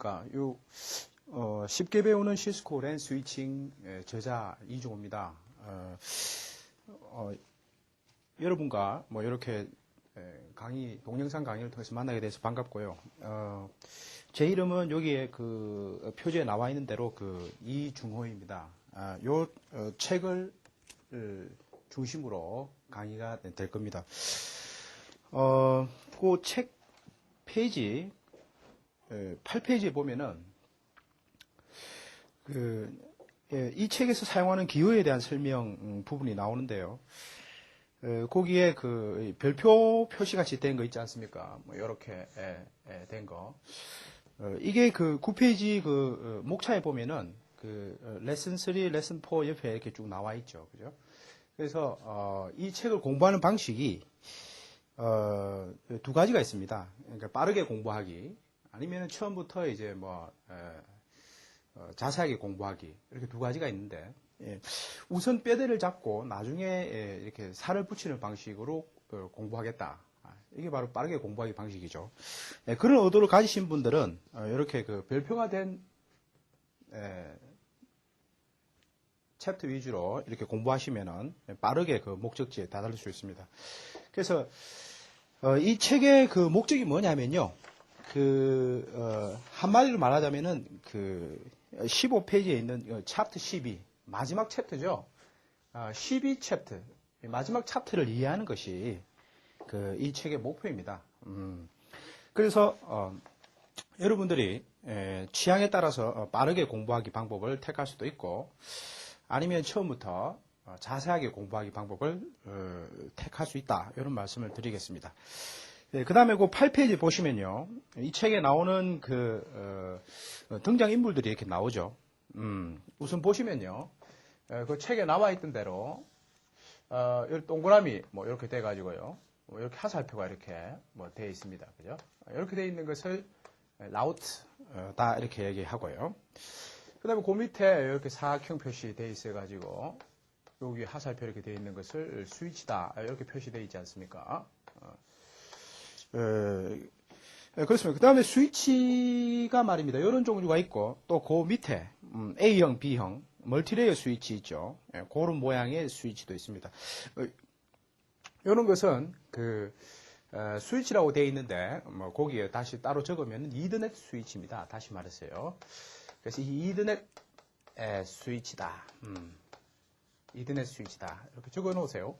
안녕하십니까. 쉽게 배우는 시스코 랜 스위칭 저자 이종호입니다. 여러분과 이렇게 동영상 강의를 통해서 만나게 돼서 반갑고요. 제 이름은 여기에 표지에 나와 있는 대로 이중호입니다. 요 책을 중심으로 강의가 될 겁니다. 그 책 페이지 8페이지에 보면은 이 책에서 사용하는 기호에 대한 설명 부분이 나오는데요. 거기에 별표 표시같이 된 거 있지 않습니까? 이렇게 된 거. 이게 9페이지 목차에 보면은 레슨 3, 레슨 4 옆에 이렇게 쭉 나와 있죠. 그죠? 그래서 이 책을 공부하는 방식이 두 가지가 있습니다. 그러니까 빠르게 공부하기, 아니면 처음부터 이제 자세하게 공부하기, 이렇게 두 가지가 있는데, 우선 뼈대를 잡고 나중에 이렇게 살을 붙이는 방식으로 공부하겠다. 이게 바로 빠르게 공부하기 방식이죠. 그런 의도를 가지신 분들은 이렇게 별표가 된 챕터 위주로 이렇게 공부하시면은 빠르게 목적지에 다다를 수 있습니다. 그래서 이 책의 목적이 뭐냐면요. 한마디로 말하자면은 15페이지에 있는 챕터 12, 마지막 챕터죠. 12 챕터, 마지막 챕터를 이해하는 것이 이 책의 목표입니다. 그래서 여러분들이 취향에 따라서 빠르게 공부하기 방법을 택할 수도 있고, 아니면 처음부터 자세하게 공부하기 방법을 택할 수 있다, 이런 말씀을 드리겠습니다. 그 다음에 8페이지 보시면요, 이 책에 나오는 등장인물들이 이렇게 나오죠. 우선 보시면요, 그 책에 나와 있던 대로 여기 동그라미 이렇게 돼 가지고요, 이렇게 화살표가 이렇게 되어 있습니다. 그죠? 이렇게 되어 있는 것을 라우트 다 이렇게 얘기하고요. 그 다음에 그 밑에 이렇게 사각형 표시되어 있어 가지고 여기 화살표 이렇게 되어 있는 것을 스위치다, 이렇게 표시되어 있지 않습니까? 그렇습니다. 그 다음에 스위치가 말입니다. 이런 종류가 있고, 또 그 밑에 A형, B형, 멀티레이어 스위치 있죠. 그런 모양의 스위치도 있습니다. 이런 것은 스위치라고 되어 있는데, 거기에 다시 따로 적으면 이더넷 스위치입니다. 다시 말했어요. 그래서 이 이더넷 스위치다. 이더넷 스위치다. 이렇게 적어 놓으세요.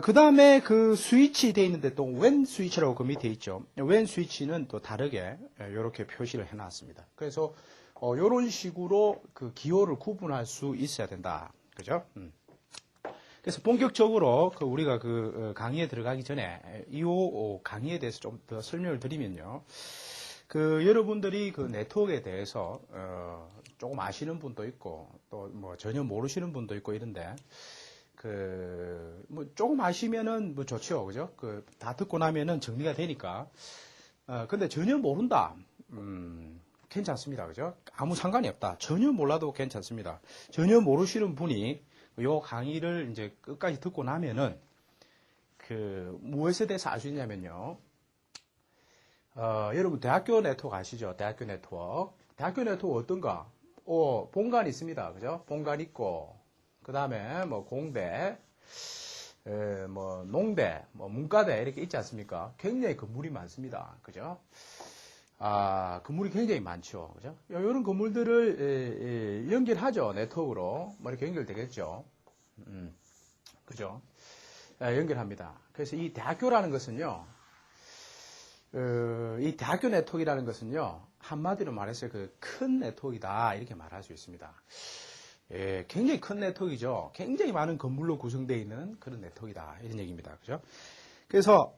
그 다음에 스위치 되어 있는데 또 웬 스위치라고 그 밑에 있죠. 웬 스위치는 또 다르게 이렇게 표시를 해 놨습니다. 그래서 이런 식으로 기호를 구분할 수 있어야 된다. 그죠? 그래서 본격적으로 우리가 강의에 들어가기 전에 이 강의에 대해서 좀 더 설명을 드리면요. 여러분들이 네트워크에 대해서 조금 아시는 분도 있고, 또 전혀 모르시는 분도 있고 이런데, 조금 아시면은 좋죠. 그죠? 다 듣고 나면은 정리가 되니까. 근데 전혀 모른다. 괜찮습니다. 그죠? 아무 상관이 없다. 전혀 몰라도 괜찮습니다. 전혀 모르시는 분이 요 강의를 이제 끝까지 듣고 나면은, 무엇에 대해서 알 수 있냐면요. 여러분, 대학교 네트워크 아시죠? 대학교 네트워크. 대학교 네트워크 어떤가? 본관 있습니다. 그죠? 본관 있고, 그 다음에 공대, 농대, 문과대 이렇게 있지 않습니까? 굉장히 건물이 많습니다. 그죠? 건물이 굉장히 많죠. 그죠? 이런 건물들을 연결하죠. 네트워크로. 이렇게 연결되겠죠. 그죠? 연결합니다. 그래서 이 대학교라는 것은요, 이 대학교 네트워크라는 것은요, 한마디로 말해서 큰 네트워크이다, 이렇게 말할 수 있습니다. 굉장히 큰 네트워크이죠. 굉장히 많은 건물로 구성되어 있는 그런 네트워크이다, 이런 얘기입니다. 그죠? 그래서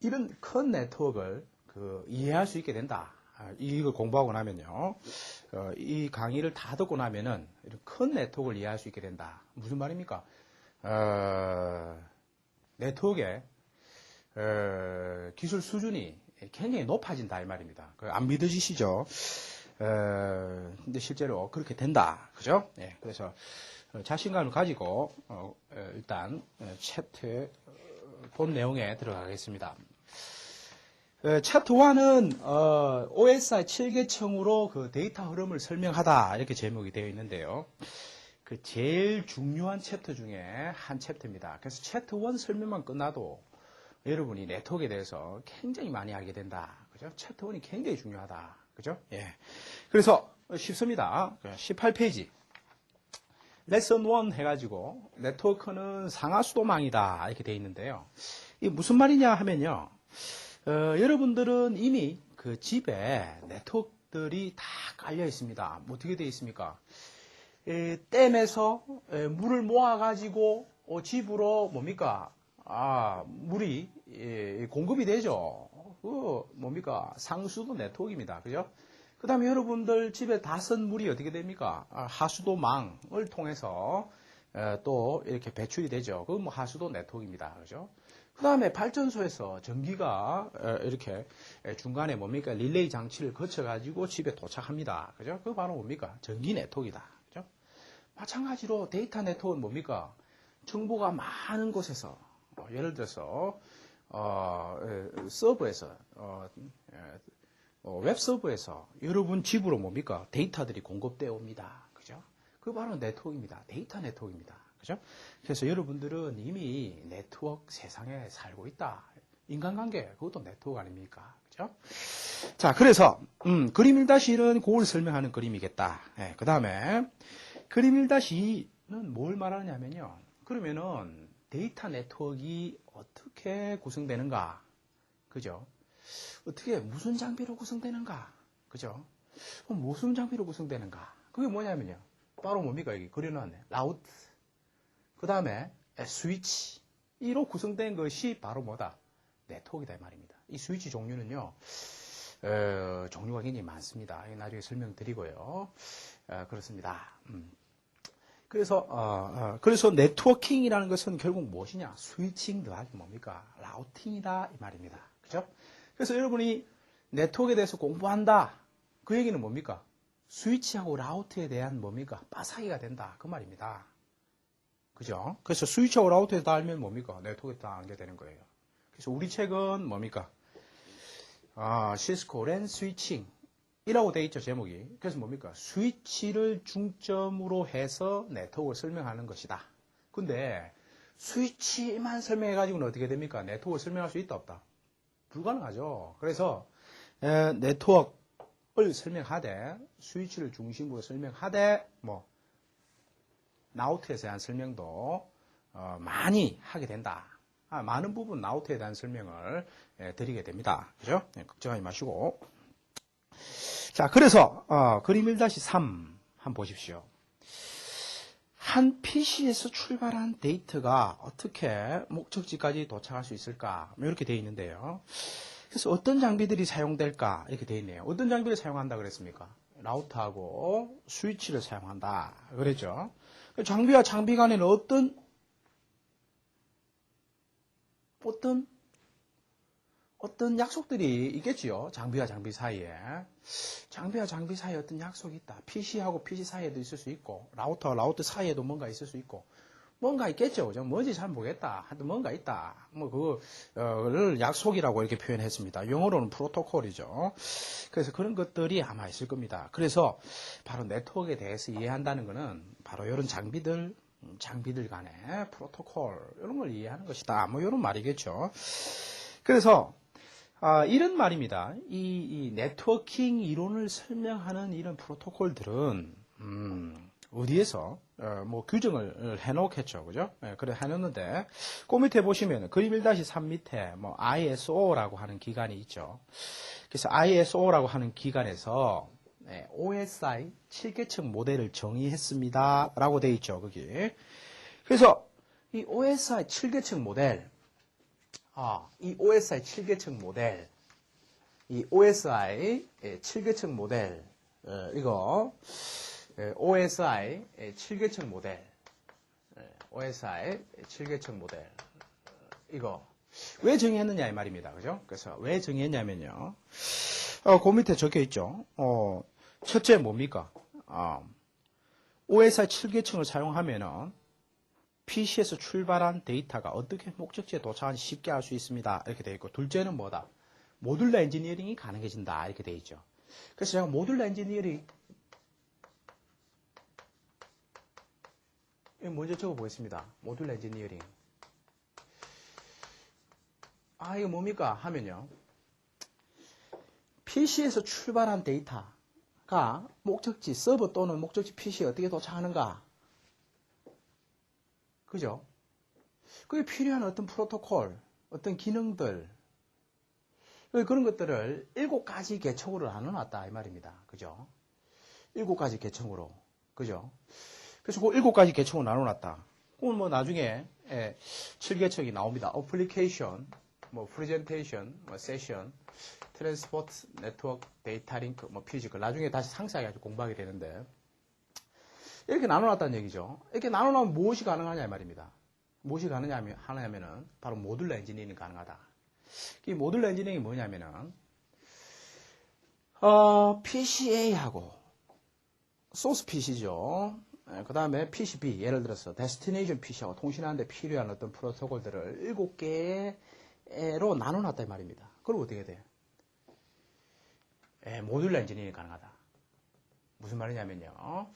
이런 큰 네트워크를 이해할 수 있게 된다. 이걸 공부하고 나면요, 이 강의를 다 듣고 나면은 이런 큰 네트워크를 이해할 수 있게 된다. 무슨 말입니까? 네트워크의 기술 수준이 굉장히 높아진다, 이 말입니다. 안 믿어지시죠? 근데 실제로 그렇게 된다. 그죠? 예, 그래서 자신감을 가지고 일단 챕터 본 내용에 들어가겠습니다. 차트 1은 OSI 7계층으로 그 데이터 흐름을 설명하다 이렇게 제목이 되어 있는데요. 그 제일 중요한 챕터 중에 한 챕터입니다. 그래서 차트 1 설명만 끝나도 여러분이 네트워크에 대해서 굉장히 많이 알게 된다. 그죠? 차트 1이 굉장히 중요하다. 그죠? 예. 그래서 쉽습니다. 18페이지. 레슨 1 해가지고 네트워크는 상하수도망이다 이렇게 되어 있는데요. 이게 무슨 말이냐 하면요. 여러분들은 이미 그 집에 네트워크들이 다 깔려 있습니다. 어떻게 되어 있습니까? 댐에서 물을 모아가지고 집으로 뭡니까? 물이 공급이 되죠. 그 뭡니까? 상수도 네트워크입니다. 그죠? 그 다음에 여러분들 집에 다 쓴 물이 어떻게 됩니까? 하수도망을 통해서 또 이렇게 배출이 되죠. 그건 뭐 하수도 네트워크입니다. 그죠? 그 다음에 발전소에서 전기가 이렇게 중간에 뭡니까? 릴레이 장치를 거쳐가지고 집에 도착합니다. 그죠? 그거 바로 뭡니까? 전기 네트워크이다. 그죠? 마찬가지로 데이터 네트워크는 뭡니까? 정보가 많은 곳에서, 예를 들어서, 서버에서, 웹 서버에서 여러분 집으로 뭡니까? 데이터들이 공급되어 옵니다. 그죠? 그거 바로 네트워크입니다. 데이터 네트워크입니다. 그죠? 그래서 여러분들은 이미 네트워크 세상에 살고 있다. 인간관계, 그것도 네트워크 아닙니까? 그죠? 자, 그래서, 그림 1-1은 그걸 설명하는 그림이겠다. 네, 그 다음에, 그림 1-2는 뭘 말하냐면요. 그러면은, 데이터 네트워크가 어떻게 구성되는가? 그죠? 어떻게, 무슨 장비로 구성되는가? 그죠? 무슨 장비로 구성되는가? 그게 뭐냐면요. 바로 뭡니까? 여기 그려놨네. 라우트. 그 다음에 스위치. 이로 구성된 것이 바로 뭐다? 네트워크이다 이 말입니다. 이 스위치 종류는요. 종류가 굉장히 많습니다. 나중에 설명드리고요. 그렇습니다. 그래서 네트워킹이라는 것은 결국 무엇이냐? 스위칭 더하기 뭡니까? 라우팅이다 이 말입니다. 그죠? 그래서 여러분이 네트워크에 대해서 공부한다. 그 얘기는 뭡니까? 스위치하고 라우트에 대한 뭡니까? 빠삭이가 된다. 그 말입니다. 그죠? 그래서 스위치하고 라우트에 다 알면 뭡니까? 네트워크에 다 알게 되는 거예요. 그래서 우리 책은 뭡니까? 시스코 랜 스위칭. 이라고 되어 있죠, 제목이. 그래서 뭡니까? 스위치를 중점으로 해서 네트워크를 설명하는 것이다. 근데 스위치만 설명해가지고는 어떻게 됩니까? 네트워크를 설명할 수 있다, 없다? 불가능하죠. 그래서 네트워크를 설명하되 스위치를 중심으로 설명하되 라우트에 대한 설명도 많이 하게 된다. 많은 부분 라우트에 대한 설명을 드리게 됩니다. 그죠? 걱정하지 마시고. 자, 그래서 그림 1-3 한번 보십시오. 한 PC에서 출발한 데이터가 어떻게 목적지까지 도착할 수 있을까? 이렇게 되어 있는데요. 그래서 어떤 장비들이 사용될까? 이렇게 되어 있네요. 어떤 장비를 사용한다 그랬습니까? 라우터하고 스위치를 사용한다. 그랬죠? 장비와 장비 간에는 어떤 약속들이 있겠지요. 장비와 장비 사이에. 장비와 장비 사이에 어떤 약속이 있다. PC하고 PC 사이에도 있을 수 있고, 라우터와 라우터 사이에도 뭔가 있을 수 있고, 뭔가 있겠죠. 그죠? 뭔지 잘 모르겠다. 하여튼 뭔가 있다. 그거를 약속이라고 이렇게 표현했습니다. 영어로는 프로토콜이죠. 그래서 그런 것들이 아마 있을 겁니다. 그래서 바로 네트워크에 대해서 이해한다는 것은 바로 이런 장비들 간의 프로토콜, 이런 걸 이해하는 것이다. 이런 말이겠죠. 그래서, 이런 말입니다. 이 네트워킹 이론을 설명하는 이런 프로토콜들은, 어디에서, 규정을 해놓겠죠. 그죠? 그래, 해놓는데, 그 밑에 보시면, 그림 1-3 밑에, ISO라고 하는 기관이 있죠. 그래서 ISO라고 하는 기관에서, OSI 7계층 모델을 정의했습니다. 라고 되어 있죠. 거기. 그래서, 이 OSI 7계층 모델, 이 OSI 7계층 모델, 이 OSI 7계층 모델, 이거, OSI 7계층 모델, OSI 7계층 모델, 이거, 왜 정의했느냐, 이 말입니다. 그죠? 그래서 왜 정의했냐면요. 그 밑에 적혀 있죠. 첫째 뭡니까? OSI 7계층을 사용하면은, PC에서 출발한 데이터가 어떻게 목적지에 도착하는지 쉽게 알 수 있습니다. 이렇게 되어 있고, 둘째는 뭐다? 모듈러 엔지니어링이 가능해진다. 이렇게 돼 있죠. 그래서 제가 모듈러 엔지니어링 먼저 적어보겠습니다. 모듈러 엔지니어링. 이거 뭡니까? 하면요. PC에서 출발한 데이터가 목적지 서버 또는 목적지 PC에 어떻게 도착하는가? 그죠? 그게 필요한 어떤 프로토콜, 어떤 기능들, 그런 것들을 7가지 계층으로 나눠놨다. 이 말입니다. 그죠? 7가지 계층으로. 그죠? 그래서 그 7가지 계층으로 나눠놨다. 그건 뭐 나중에 7계층이 나옵니다. 어플리케이션, 뭐 프레젠테이션, 뭐 세션, 트랜스포트, 네트워크, 데이터 링크, 뭐 피지컬. 나중에 다시 상세하게 공부하게 되는데 이렇게 나눠놨다는 얘기죠. 이렇게 나눠놓으면 무엇이 가능하냐 이 말입니다. 무엇이 가능하냐면은 바로 모듈러 엔지니어링이 가능하다. 이 모듈러 엔지니어링이 뭐냐면은 PCA하고 소스 PC죠. 그 다음에 PCB, 예를 들어서 데스티네이션 PC하고 통신하는데 필요한 어떤 프로토콜들을 7개로 나눠놨다 이 말입니다. 그럼 어떻게 돼요? 모듈러 엔지니어링이 가능하다. 무슨 말이냐면요.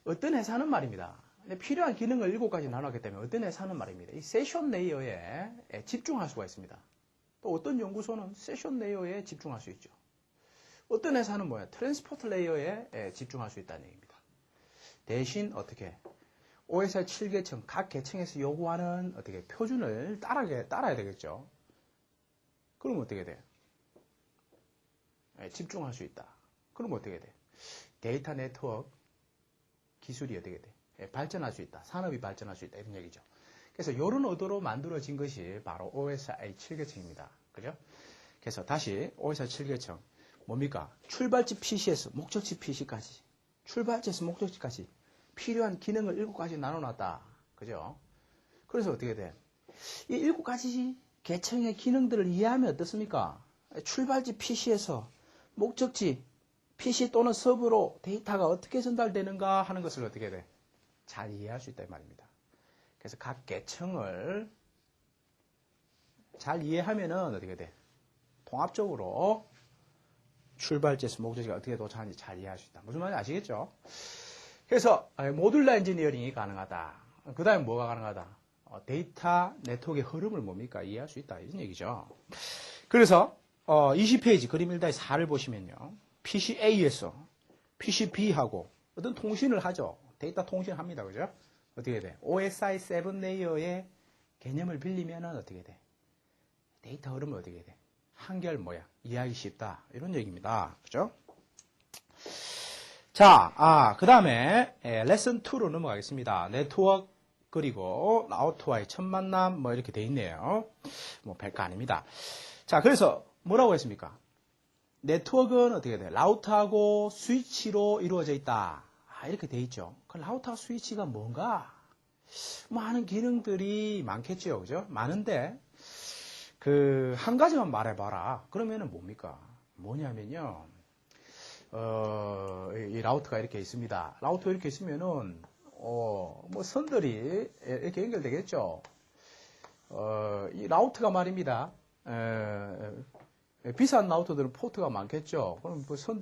어떤 회사는 말입니다. 필요한 기능을 7가지 나눴기 때문에 어떤 회사는 말입니다. 이 세션 레이어에 집중할 수가 있습니다. 또 어떤 연구소는 세션 레이어에 집중할 수 있죠. 어떤 회사는 뭐야? 트랜스포트 레이어에 집중할 수 있다는 얘기입니다. 대신 어떻게? OSI 7계층 각 계층에서 요구하는 어떻게 표준을 따라야 되겠죠. 그러면 어떻게 돼? 집중할 수 있다. 그러면 어떻게 돼? 데이터 네트워크 기술이 어떻게 돼? 발전할 수 있다. 산업이 발전할 수 있다. 이런 얘기죠. 그래서 이런 의도로 만들어진 것이 바로 OSI 7계층입니다. 그죠? 그래서 다시 OSI 7계층 뭡니까? 출발지 PC에서 목적지 PC까지 출발지에서 목적지까지 필요한 기능을 7가지 나눠놨다. 그죠? 그래서 어떻게 돼? 이 7가지 계층의 기능들을 이해하면 어떻습니까? 출발지 PC에서 목적지 PC 또는 서버로 데이터가 어떻게 전달되는가 하는 것을 어떻게 돼? 잘 이해할 수 있다 이 말입니다. 그래서 각 계층을 잘 이해하면은 어떻게 돼? 통합적으로 출발지에서 목적지가 어떻게 도착하는지 잘 이해할 수 있다. 무슨 말인지 아시겠죠? 그래서 모듈러 엔지니어링이 가능하다. 그 다음에 뭐가 가능하다? 데이터 네트워크의 흐름을 뭡니까? 이해할 수 있다. 이런 얘기죠. 그래서 20페이지 그림 1-4를 보시면요. PCA에서 PCB하고 어떤 통신을 하죠. 데이터 통신합니다. 그죠? 어떻게 돼? OSI 7 레이어의 개념을 빌리면은 어떻게 돼? 데이터 흐름은 어떻게 돼? 한결 이해하기 쉽다. 이런 얘기입니다. 그죠? 자, 그 다음에 레슨 2로 넘어가겠습니다. 네트워크 그리고 라우터와의 첫 만남 뭐 이렇게 돼 있네요. 뭐 별거 아닙니다. 자, 그래서 뭐라고 했습니까? 네트워크는 어떻게 돼? 라우터하고 스위치로 이루어져 있다. 이렇게 돼 있죠. 그 라우터와 스위치가 뭔가? 많은 기능들이 많겠죠. 그죠? 많은데 한 가지만 말해봐라. 그러면은 뭡니까? 뭐냐면요. 이 라우터가 이렇게 있습니다. 라우터 이렇게 있으면은 뭐 선들이 이렇게 연결되겠죠. 이 라우터가 말입니다. 비싼 라우터들은 포트가 많겠죠. 그럼 뭐 선들이